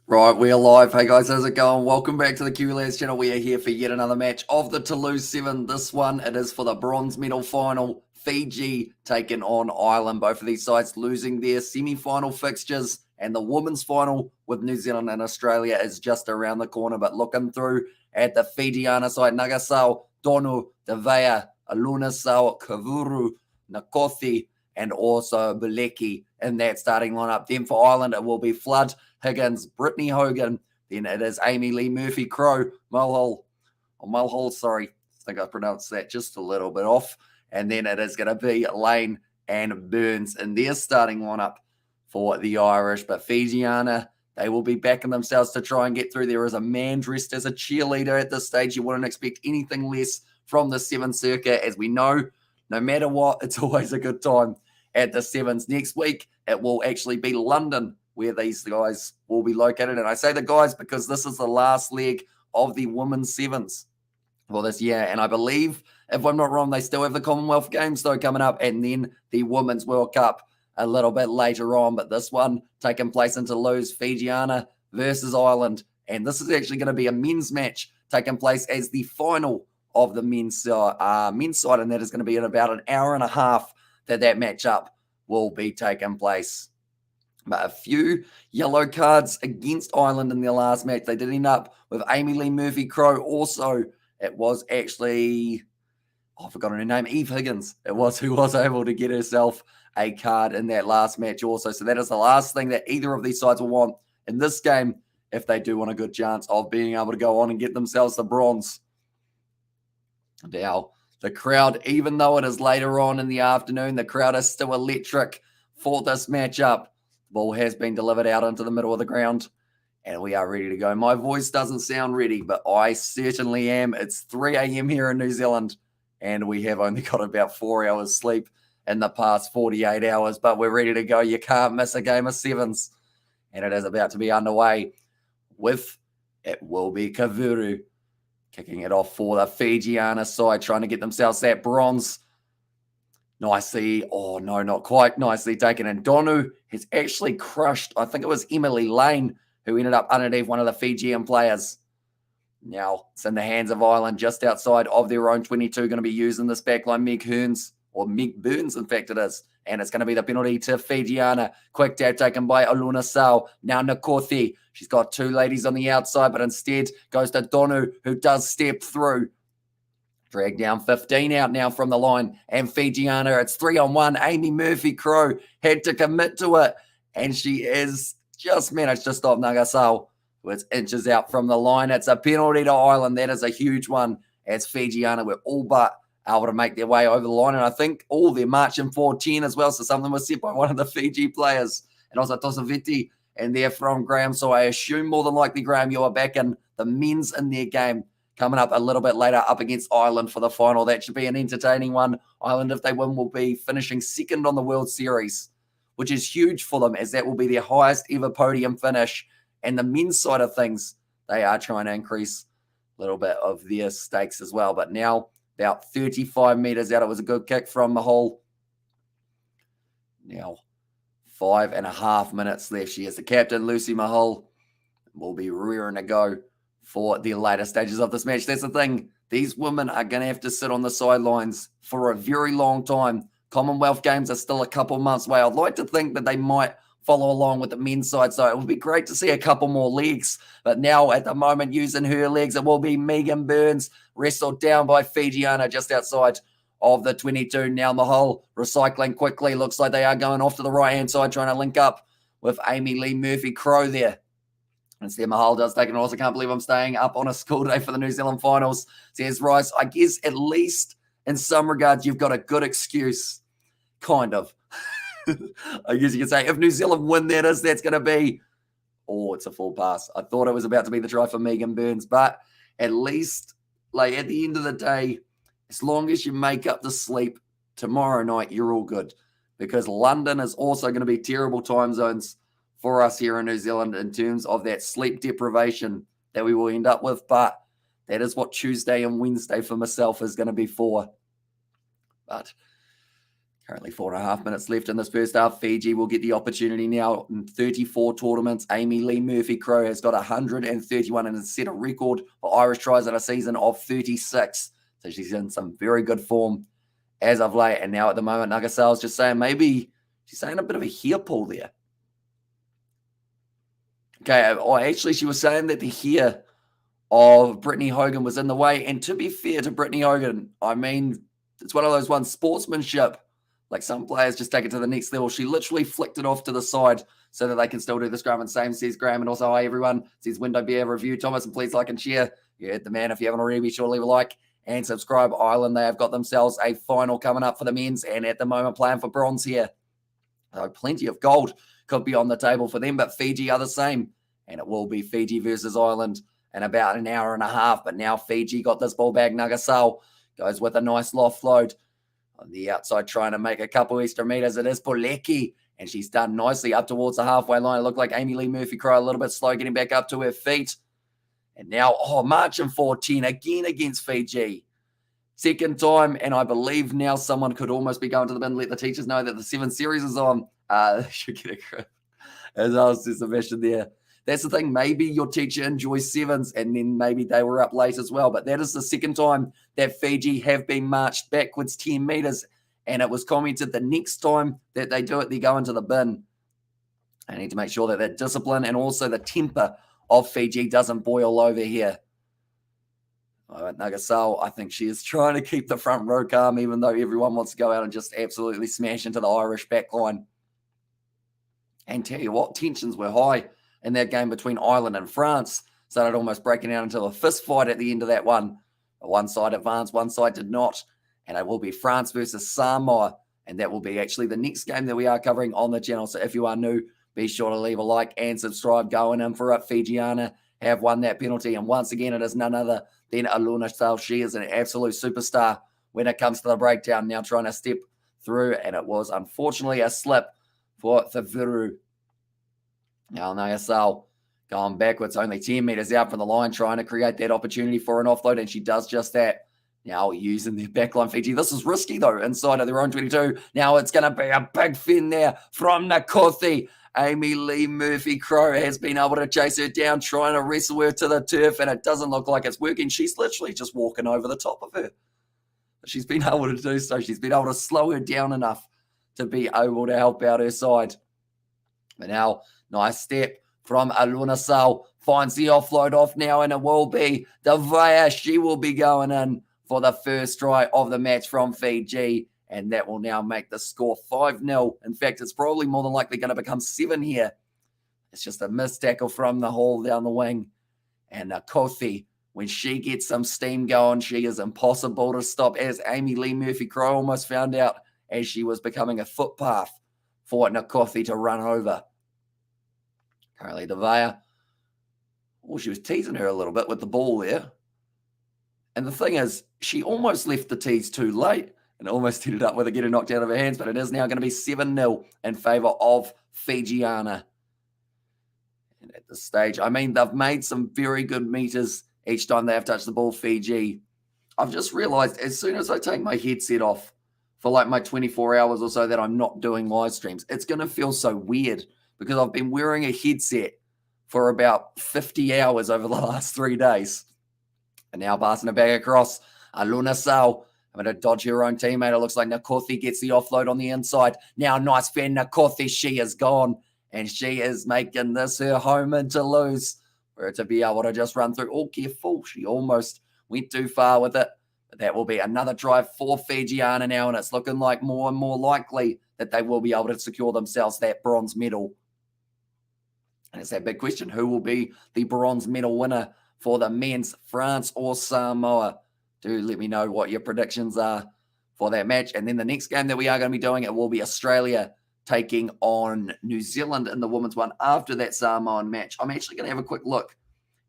Right, we're live. Hey guys, how's it going? Welcome back to the QLS channel. We are here for yet another match of the Toulouse 7. This one, it is for the bronze medal final. Fiji taking on Ireland. Both of these sides losing their semi-final fixtures, and the women's final with New Zealand and Australia is just around the corner. But looking through at the Fijiana side, Nagasau, Donu, Devea, Alunasau, Kavuru, Nakothi, and also Buleki in that starting lineup. Then for Ireland, it will be Flood, Higgins, Brittany Hogan. Then it is Amy Lee Murphy, Crow, Mulhall, sorry. I think I pronounced that just a little bit off. And then it is going to be Lane and Burns in their starting lineup for the Irish. But Fijiana, they will be backing themselves to try and get through. There is a man dressed as a cheerleader at this stage. You wouldn't expect anything less from the Seven Circuit. As we know, no matter what, it's always a good time at the Sevens. Next week, it will actually be London where these guys will be located. And I say the guys because this is the last leg of the women's sevens for this year. And I believe, if I'm not wrong, they still have the Commonwealth Games though coming up, and then the Women's World Cup a little bit later on. But this one taking place in Toulouse, Fijiana versus Ireland. And this is actually going to be a men's match taking place as the final of the men's side, and that is going to be in about an hour and a half that matchup will be taking place. But a few yellow cards against Ireland in their last match. They did end up with Amy Lee Murphy Crow. Also, it was actually, I've forgotten her name, Eve Higgins. It was who was able to get herself a card in that last match also. So that is the last thing that either of these sides will want in this game if they do want a good chance of being able to go on and get themselves the bronze. Now, the crowd, even though it is later on in the afternoon, the crowd is still electric for this matchup. The ball has been delivered out into the middle of the ground, and we are ready to go. My voice doesn't sound ready, but I certainly am. It's 3 a.m. here in New Zealand, and we have only got about 4 hours sleep in the past 48 hours, but we're ready to go. You can't miss a game of sevens, and it is about to be underway with, it will be Kavuru kicking it off for the Fijiana side, trying to get themselves that bronze. Nicely, oh no, not quite nicely taken. And Donu has actually crushed, I think it was Emily Lane, who ended up underneath one of the Fijian players. Now, it's in the hands of Ireland, just outside of their own 22, going to be using this backline. Meg Burns, in fact it is. And it's going to be the penalty to Fijiana. Quick tap taken by Alunasau. Now Nakothi. She's got two ladies on the outside, but instead goes to Donu, who does step through. Drag down 15 out now from the line. And Fijiana, it's 3-on-1. Amy Murphy Crow had to commit to it. And she is just managed to stop Nagasau, who is inches out from the line. It's a penalty to Ireland. That is a huge one, as Fijiana were all but able to make their way over the line. And I think all they're marching for 10 as well. So something was set by one of the Fiji players. And also Tosaviti, and they're from Graham. So I assume more than likely, Graham, you are back in the men's in their game coming up a little bit later up against Ireland for the final. That should be an entertaining one. Ireland, if they win, will be finishing second on the World Series, which is huge for them, as that will be their highest ever podium finish. And the men's side of things, they are trying to increase a little bit of their stakes as well. But now, about 35 meters out, it was a good kick from Mahal. Now, 5.5 minutes left. She is the captain, Lucy Mahal, will be rearing to go for the later stages of this match. That's the thing. These women are going to have to sit on the sidelines for a very long time. Commonwealth Games are still a couple months away. I'd like to think that they might follow along with the men's side, so it would be great to see a couple more legs. But now, at the moment, using her legs, it will be Megan Burns, wrestled down by Fijiana just outside of the 22. Now Mahal recycling quickly. Looks like they are going off to the right-hand side, trying to link up with Amy Lee Murphy Crow there. Instead, Mahal does take an also. Can't believe I'm staying up on a school day for the New Zealand finals, says Rice. I guess at least in some regards, you've got a good excuse. Kind of. I guess you could say if New Zealand win, that's going to be, it's a full pass. I thought it was about to be the try for Megan Burns, but at least, like, at the end of the day, as long as you make up the sleep tomorrow night, you're all good, because London is also going to be terrible time zones for us here in New Zealand in terms of that sleep deprivation that we will end up with. But that is what Tuesday and Wednesday for myself is going to be for. But Currently 4.5 minutes left in this first half. Fiji will get the opportunity now in 34 tournaments. Amy Lee Murphy-Crowe has got 131 and has set a record for Irish tries in a season of 36. So she's in some very good form as of late. And now at the moment, Nagasawa's just saying maybe she's saying a bit of a hair pull there. Okay, actually she was saying that the hair of Brittany Hogan was in the way. And to be fair to Brittany Hogan, I mean, it's one of those ones, sportsmanship. Like some players just take it to the next level. She literally flicked it off to the side so that they can still do the scrum. And same says Graham. And also, hi everyone. Says Window Bear Review. Thomas, and please like and share. You heard the man. If you haven't already, be sure to leave a like and subscribe. Ireland, they have got themselves a final coming up for the men's. And at the moment, playing for bronze here. So plenty of gold could be on the table for them. But Fiji are the same. And it will be Fiji versus Ireland in about an hour and a half. But now Fiji got this ball back. Nagasawa goes with a nice loft load. On the outside, trying to make a couple extra meters. It is Polecki, and she's done nicely up towards the halfway line. It looked like Amy Lee Murphy-Crowe a little bit slow getting back up to her feet. And now, marching 14 again against Fiji. Second time, and I believe now someone could almost be going to the bin. Let the teachers know that the 7 series is on. Should get a grip. As I was just mentioned there. That's the thing. Maybe your teacher enjoys sevens, and then maybe they were up late as well. But that is the second time that Fiji have been marched backwards 10 meters. And it was commented the next time that they do it, they go into the bin. I need to make sure that that discipline and also the temper of Fiji doesn't boil over here. Nagasawa, I think she is trying to keep the front row calm, even though everyone wants to go out and just absolutely smash into the Irish backline. And tell you what, tensions were high in that game between Ireland and France. Started almost breaking out into a fist fight at the end of that one. One side advanced, one side did not. And it will be France versus Samoa. And that will be actually the next game that we are covering on the channel. So if you are new, be sure to leave a like and subscribe. Going in for it. Fijiana have won that penalty. And once again, it is none other than Aluna Sal. She is an absolute superstar when it comes to the breakdown. Now trying to step through. And it was unfortunately a slip for Thaviru. Now Nagasawa going backwards, only 10 meters out from the line, trying to create that opportunity for an offload, and she does just that. Now using their backline, Fiji. This is risky, though, inside of their own 22. Now it's going to be a big fin there from Nakothi. Amy Lee Murphy-Crowe has been able to chase her down, trying to wrestle her to the turf, and it doesn't look like it's working. She's literally just walking over the top of her. She's been able to do so. She's been able to slow her down enough to be able to help out her side. But now, nice step from Aluna Sal. Finds the offload off now, and it will be Devaya. She will be going in for the first try of the match from Fiji. And that will now make the score 5-0. In fact, it's probably more than likely going to become 7 here. It's just a missed tackle from the hole down the wing. And Kothi, when she gets some steam going, she is impossible to stop, as Amy Lee Murphy-Crowe almost found out as she was becoming a footpath for Nakothi to run over. Currently, Devaya, she was teasing her a little bit with the ball there. And the thing is, she almost left the tease too late and almost ended up with her getting knocked out of her hands, but it is now going to be 7-0 in favour of Fijiana. And at this stage, I mean, they've made some very good meters each time they have touched the ball, Fiji. I've just realised as soon as I take my headset off for like my 24 hours or so that I'm not doing live streams, it's going to feel so weird because I've been wearing a headset for about 50 hours over the last 3 days. And now passing it back across, Aluna Sal. I'm going to dodge her own teammate. It looks like Nakothi gets the offload on the inside. Now, nice fan, Nakothi. She is gone. And she is making this her home in Toulouse. For her to be able to just run through. Oh, careful. She almost went too far with it. But that will be another drive for Fijiana now. And it's looking like more and more likely that they will be able to secure themselves that bronze medal. And it's that big question. Who will be the bronze medal winner for the men's, France or Samoa? Do let me know what your predictions are for that match. And then the next game that we are going to be doing, it will be Australia taking on New Zealand in the women's one after that Samoan match. I'm actually going to have a quick look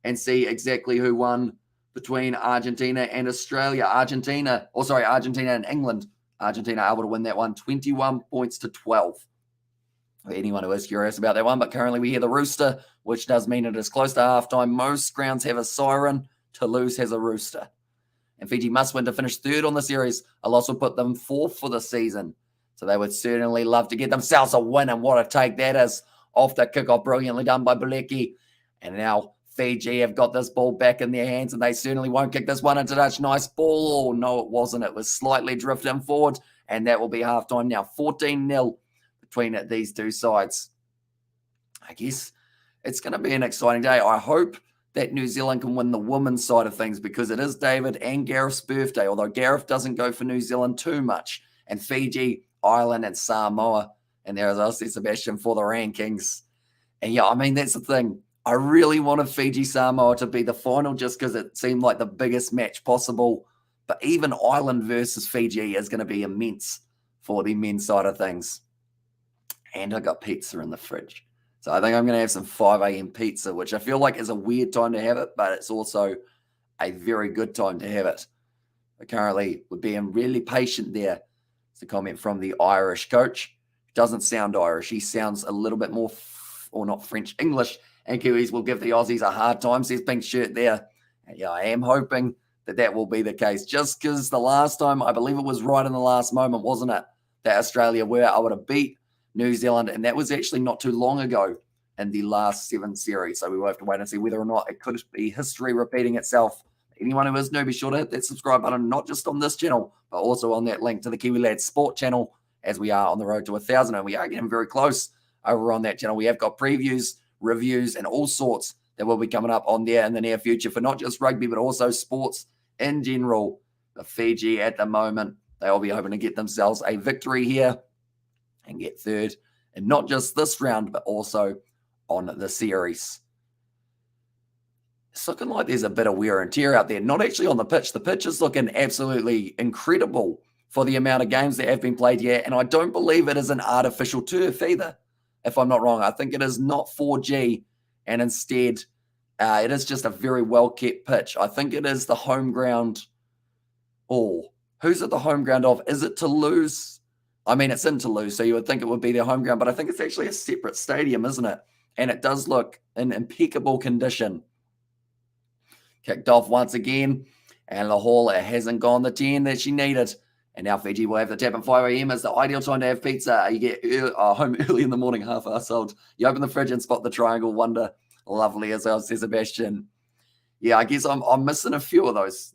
and see exactly who won between Argentina and Australia. Argentina and England. Argentina able to win that one 21 points to 12. For anyone who is curious about that one, but currently we hear the rooster, which does mean it is close to halftime. Most grounds have a siren. Toulouse has a rooster. And Fiji must win to finish third on the series. A loss will put them fourth for the season. So they would certainly love to get themselves a win, and what a take that is off the kickoff, brilliantly done by Buleki. And now Fiji have got this ball back in their hands, and they certainly won't kick this one into touch. Nice ball. Oh, no, it wasn't. It was slightly drifting forward, and that will be halftime now. 14-0 between these two sides. I guess it's going to be an exciting day. I hope that New Zealand can win the women's side of things, because it is David and Gareth's birthday, although Gareth doesn't go for New Zealand too much. And Fiji, Ireland, and Samoa. And there, as I said, Sebastian, for the rankings. And yeah, I mean, that's the thing. I really wanted Fiji Samoa to be the final just because it seemed like the biggest match possible. But even Ireland versus Fiji is going to be immense for the men's side of things. And I got pizza in the fridge. So I think I'm going to have some 5 a.m. pizza, which I feel like is a weird time to have it, but it's also a very good time to have it. But currently, we're being really patient there. It's a comment from the Irish coach. Doesn't sound Irish. He sounds a little bit more, or not French, English. And Kiwis will give the Aussies a hard time, says Pink Shirt there. And yeah, I am hoping that that will be the case. Just because the last time, I believe it was right in the last moment, wasn't it? That Australia were able to beat New Zealand. And that was actually not too long ago in the last 7 series. So we will have to wait and see whether or not it could be history repeating itself. Anyone who is new, be sure to hit that subscribe button, not just on this channel, but also on that link to the Kiwi Lads Sport channel, as we are on the road to 1,000. And we are getting very close over on that channel. We have got previews, reviews, and all sorts that will be coming up on there in the near future for not just rugby, but also sports in general. The Fiji at the moment, they will be hoping to get themselves a victory here and get third, and not just this round, but also on the series. It's looking like there's a bit of wear and tear out there. Not actually on the pitch. The pitch is looking absolutely incredible for the amount of games that have been played here. And I don't believe it is an artificial turf either, if I'm not wrong. I think it is not 4G, and instead it is just a very well-kept pitch. I think it is the home ground. Oh, who's at the home ground of? Is it Toulouse? I mean, it's in Toulouse, so you would think it would be their home ground, but I think it's actually a separate stadium, isn't it? And it does look in impeccable condition. Kicked off once again, and the Hall hasn't gone the 10 that she needed. And now Fiji will have the tap at 5 a.m. It's the ideal time to have pizza. You get home early in the morning, half-hour old. You open the fridge and spot the triangle wonder. Lovely as well, says Sebastian. Yeah, I guess I'm missing a few of those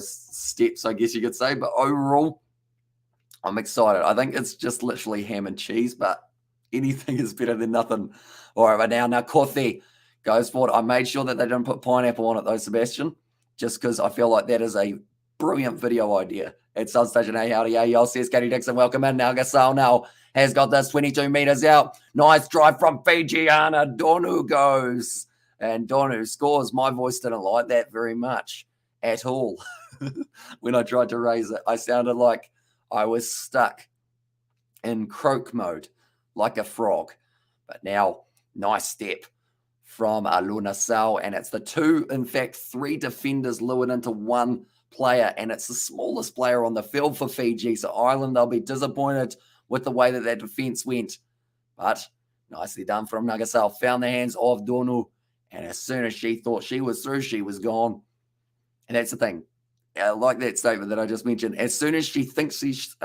steps, I guess you could say. But overall, I'm excited. I think it's just literally ham and cheese, but anything is better than nothing. All right, but now Kothi goes forward. I made sure that they didn't put pineapple on it, though, Sebastian, just because I feel like that is a brilliant video idea. At Substation A, howdy, y'all, says Katie Dixon. Welcome in. Now Gasol now has got this 22 meters out. Nice drive from Fijiana. Donu goes. And Donu scores. My voice didn't like that very much at all. When I tried to raise it, I sounded like I was stuck in croak mode, like a frog. But now, nice step from Aluna Sal, and it's the 3 defenders lured into one player, and it's the smallest player on the field for Fiji. So Ireland, they'll be disappointed with the way that defense went. But nicely done from Nagasal. Found the hands of Donu, and as soon as she thought she was through, she was gone. And that's the thing. I like that statement that I just mentioned. As soon as she thinks she's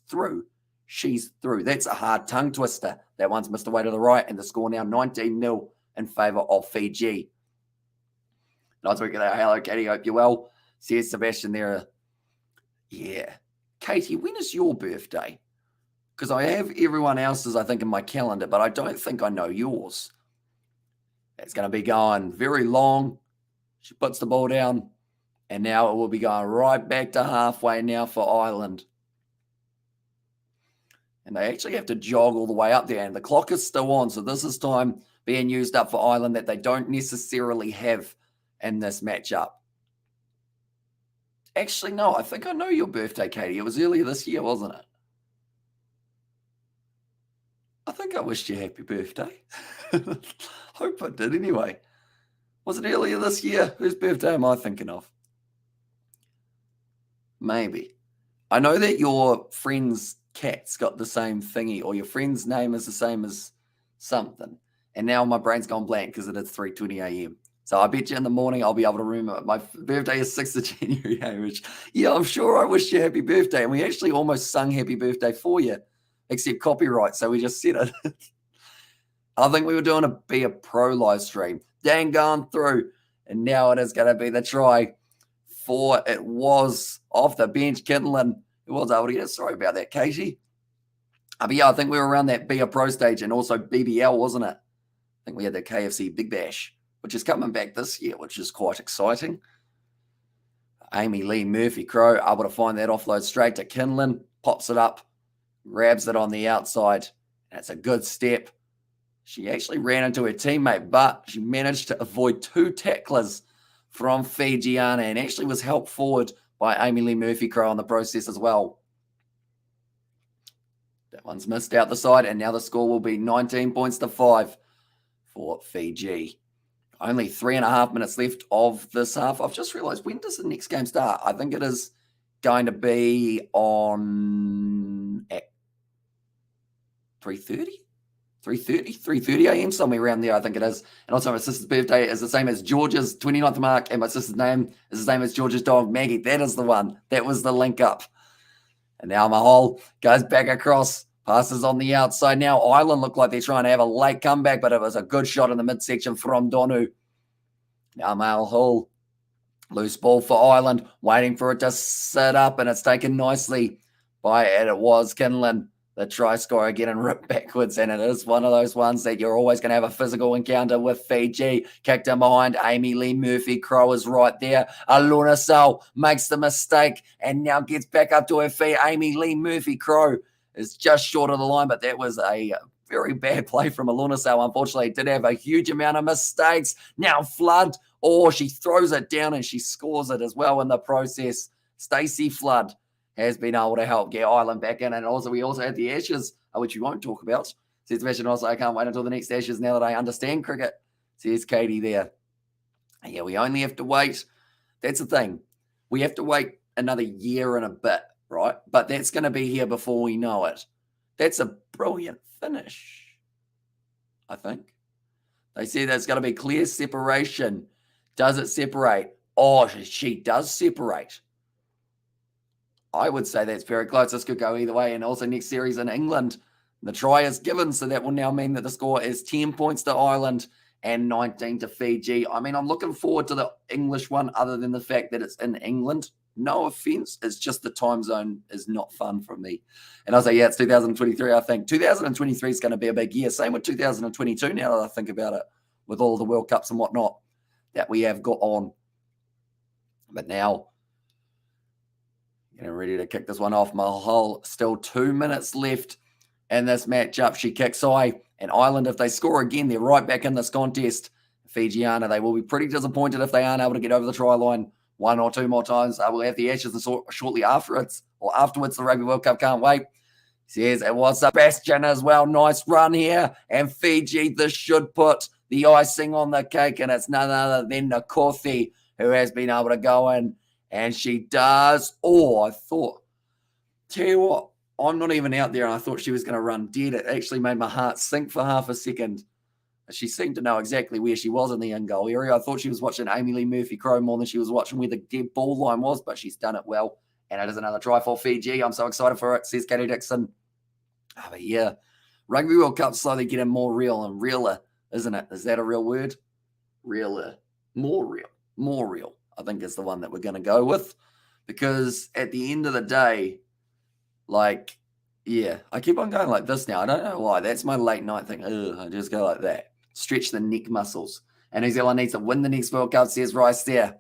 through, she's through. That's a hard tongue twister. That one's missed away to the right, and the score now 19-0 in favour of Fiji. Nice week there. Hello, Katie. Hope you're well. Says Sebastian there. Yeah. Katie, when is your birthday? Because I have everyone else's, I think, in my calendar, but I don't think I know yours. It's going to be going very long. She puts the ball down, and now it will be going right back to halfway now for Ireland. And they actually have to jog all the way up there, and the clock is still on, so this is time being used up for Ireland that they don't necessarily have in this matchup. Actually, no, I think I know your birthday, Katie. It was earlier this year, wasn't it? I think I wished you happy birthday. Hope I did anyway. Was it earlier this year? Whose birthday am I thinking of? Maybe. I know that your friend's cat's got the same thingy, or your friend's name is the same as something. And now my brain's gone blank because it is 3:20 a.m. So I bet you in the morning I'll be able to remember. My birthday is 6th of January, Hamish. Yeah, I'm sure I wish you happy birthday. And we actually almost sung happy birthday for you, except copyright. So we just said it. I think we were doing a pro live stream. Dan going through. And now it is going to be the try for it was off the bench. Kinlan, who was able to get it. Sorry about that, Katie. But yeah, I think we were around that Be a Pro stage and also BBL, wasn't it? I think we had the KFC Big Bash, which is coming back this year, which is quite exciting. Amy Lee Murphy-Crowe able to find that offload straight to Kinlan, pops it up, grabs it on the outside. That's a good step. She actually ran into her teammate, but she managed to avoid 2 tacklers from Fijiana and actually was helped forward by Amy Lee Murphy-Crowe on the process as well. That one's missed out the side, and now the score will be 19 points to 5 for Fiji. Only 3.5 minutes left of this half. I've just realised, when does the next game start? I think it is going to be on at 3:30? 3:30 a.m., somewhere around there, I think it is. And also my sister's birthday is the same as George's, 29th of March, and my sister's name is the same as George's dog, Maggie. That is the one. That was the link up. And now Mahal goes back across, passes on the outside. Now Ireland look like they're trying to have a late comeback, but it was a good shot in the midsection from Donu. Now Mahal, loose ball for Ireland, waiting for it to sit up, and it's taken nicely by, and it was Kinlan, the try scorer, getting ripped backwards, and it is one of those ones that you're always going to have a physical encounter with Fiji. Kicked in behind. Amy Lee Murphy-Crowe is right there. Aluna Sal makes the mistake and now gets back up to her feet. Amy Lee Murphy-Crowe is just short of the line, but that was a very bad play from Aluna Sal. Unfortunately, did have a huge amount of mistakes. Now Flood, she throws it down and she scores it as well in the process. Stacey Flood has been able to help get Ireland back in. And also, we also had the Ashes, which we won't talk about. Says Sebastian also, I can't wait until the next Ashes now that I understand cricket. Says Katie there. Yeah, we only have to wait. That's the thing. We have to wait another year and a bit, right? But that's going to be here before we know it. That's a brilliant finish, I think. They say there's going to be clear separation. Does it separate? She does separate. I would say that's very close. This could go either way. And also next series in England, the try is given. So that will now mean that the score is 10 points to Ireland and 19 to Fiji. I mean, I'm looking forward to the English one other than the fact that it's in England. No offense. It's just the time zone is not fun for me. And I'll say, yeah, it's 2023, I think. 2023 is going to be a big year. Same with 2022 now that I think about it, with all the World Cups and whatnot that we have got on. But now, getting ready to kick this one off. Mahal, still 2 minutes left in this matchup. She kicks high, and Ireland, if they score again, they're right back in this contest. Fijiana, they will be pretty disappointed if they aren't able to get over the try line 1 or 2 more times. We'll have the Ashes shortly afterwards, the Rugby World Cup. Can't wait. Says it was Sebastian as well. Nice run here. And Fiji, this should put the icing on the cake, and it's none other than Nakothi, who has been able to go in. And she does. I thought, tell you what, I'm not even out there, and I thought she was going to run dead. It actually made my heart sink for half a second. She seemed to know exactly where she was in the in-goal area. I thought she was watching Amy Lee Murphy-Crowe more than she was watching where the dead ball line was, but she's done it well. And it is another try for Fiji. I'm so excited for it, says Katie Dixon. But yeah, Rugby World Cup's slowly getting more real and realer, isn't it? Is that a real word? Realer. More real. I think is the one that we're going to go with, because at the end of the day, I keep on going like this now. I don't know why. That's my late night thing. I just go like that. Stretch the neck muscles. And New Zealand needs to win the next World Cup, says Rice there.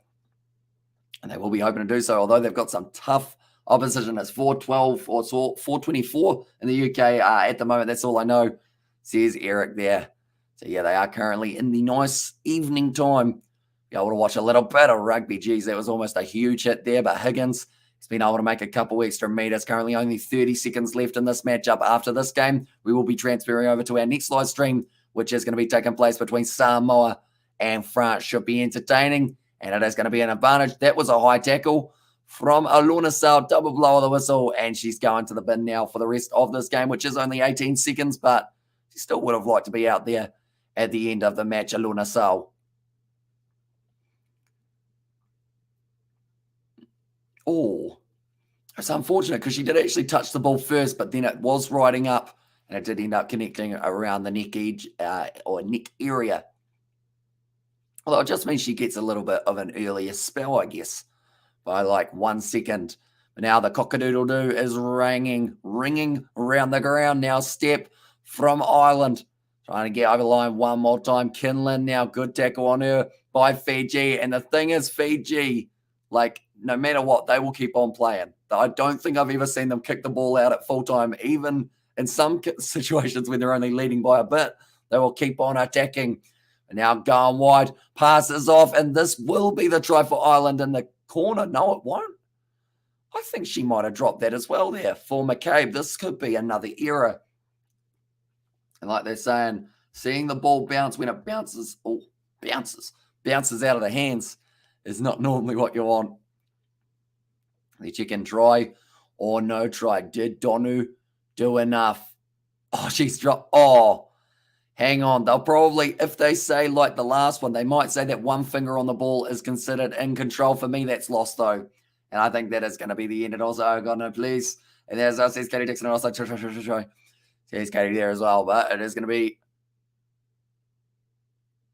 And they will be hoping to do so, although they've got some tough opposition. It's 4-12 or 4-24 in the UK at the moment. That's all I know, says Eric there. So yeah, they are currently in the nice evening time. Be able to watch a little bit of rugby. Geez, that was almost a huge hit there. But Higgins has been able to make a couple extra meters. Currently only 30 seconds left in this matchup. After this game, we will be transferring over to our next live stream, which is going to be taking place between Samoa and France. Should be entertaining, and it is going to be an advantage. That was a high tackle from Aluna Sal. Double blow of the whistle, and she's going to the bin now for the rest of this game, which is only 18 seconds, but she still would have liked to be out there at the end of the match, Aluna Sal. Oh, it's unfortunate because she did actually touch the ball first, but then it was riding up and it did end up connecting around the neck edge or neck area. Although it just means she gets a little bit of an earlier spell, I guess, by like 1 second. But now the cock-a-doodle-doo is ringing around the ground. Now step from Ireland. Trying to get over the line one more time. Kinlan now, good tackle on her by Fiji. And the thing is, Fiji, like, no matter what, they will keep on playing. I don't think I've ever seen them kick the ball out at full time, even in some situations when they're only leading by a bit. They will keep on attacking. And now going wide, passes off, and this will be the try for Ireland in the corner. No, it won't. I think she might have dropped that as well there for McCabe. This could be another error. And like they're saying, seeing the ball bounce when it bounces out of the hands is not normally what you want. They check in try or no try. Did Donu do enough? Oh, she's dropped. Oh, hang on. They'll probably, if they say like the last one, they might say that one finger on the ball is considered in control. For me, that's lost though. And I think that is going to be the end. And also, oh God, no, please. And there's us, says Katie Dixon, and also try. There's Katie there as well, but it is going to be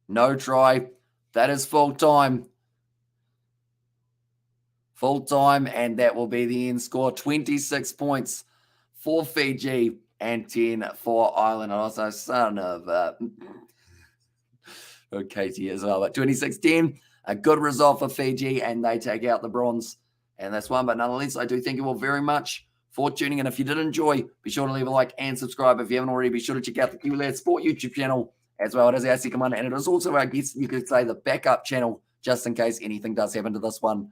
no try. That is full time. Full time, and that will be the end score. 26 points for Fiji and 10 for Ireland. And also, son of Katie as well. But 26-10, a good result for Fiji, and they take out the bronze and this one. But nonetheless, I do thank you all very much for tuning in. If you did enjoy, be sure to leave a like and subscribe. If you haven't already, be sure to check out the Kiwi Lads Sport YouTube channel as well. It is our second one, and it is also, I guess you could say, the backup channel, just in case anything does happen to this one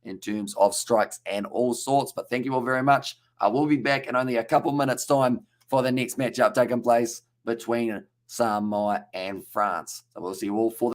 in terms of strikes and all sorts. But thank you all very much. I will be back in only a couple minutes' time for the next matchup taking place between Samoa and France. So we'll see you all for